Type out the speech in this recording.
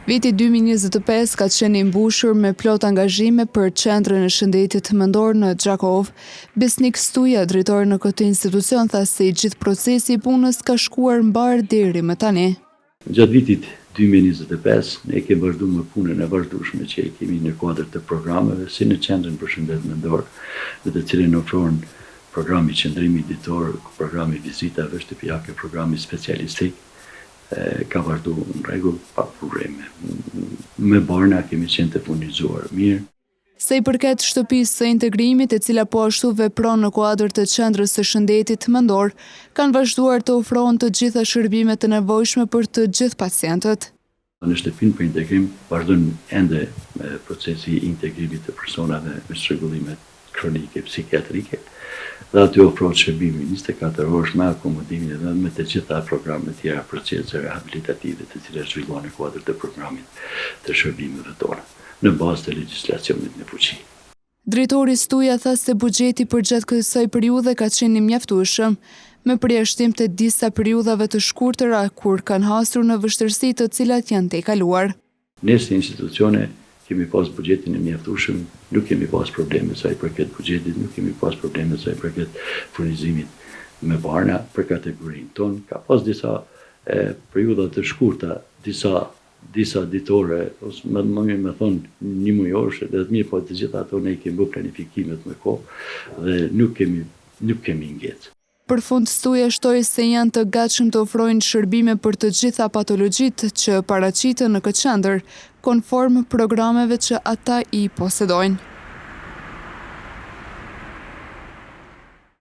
Viti 2025 ka qenë i mbushur me plot angazhime për Qendrën e Shëndetit Mendor në Gjakov. Besnik Stuja, drejtori në këtë institucion, tha se i gjithë procesi i punës ka shkuar mbar deri më tani. Gjatë vitit 2025 ne kemi vazhduar me punën e vazhdueshme që kemi në kuadër të programeve si në Qendrën për Shëndet Mendor, në të cilën ofron programi qendrimi ditor, programi vizitave shtëpiake, programi specialistik. Ka vazhdu në rregull pa probleme. Me Barna kemi qenë të furnizuar mirë. Se i përket shtëpisë së integrimit, e cila po ashtu vepron në kuadër të Qendrës së Shëndetit Mendor, kanë vazhduar të ofrojnë të gjitha shërbimet të nevojshme për të gjithë pacientët. Në shtëpinë për integrim vazhdon ende procesi i integrimit të personave me çrregullime kronike psikiatrike. Dhe aty ofrohet shërbimi 24 orësh me akomodimin dhe me të gjitha programet tjera procese rehabilitative të cilat zhvillohen në kuadër të programit të shërbimeve tona, në bazë të legjislacionit në fuqi. Drejtori Stuja tha se buxheti për gjatë kësaj periudhe ka qenë i mjaftueshëm, me përjashtim të disa periudhave të shkurtëra kur kanë hasur në vështirësi të cilat janë tejkaluar. Ne si institucione kemi pas buxhetin e mjaftueshëm, nuk kemi pas probleme sa i përket buxhetit, nuk kemi pas probleme sa i përket furnizimit me Barna për kategorinë tonë. Ka pas disa periudha të shkurta, disa ditore, ose më mirë me thonë një mujorëshe, dhe të mirë, po të gjitha ato ne kemi bërë planifikimet me kohë dhe nuk kemi ngecë. Për fund, Stuja shtoi se janë të gatshëm të ofrojnë shërbime për të gjitha patologjitë që paraqiten në këtë qendër, konform programeve që ata i posedojnë.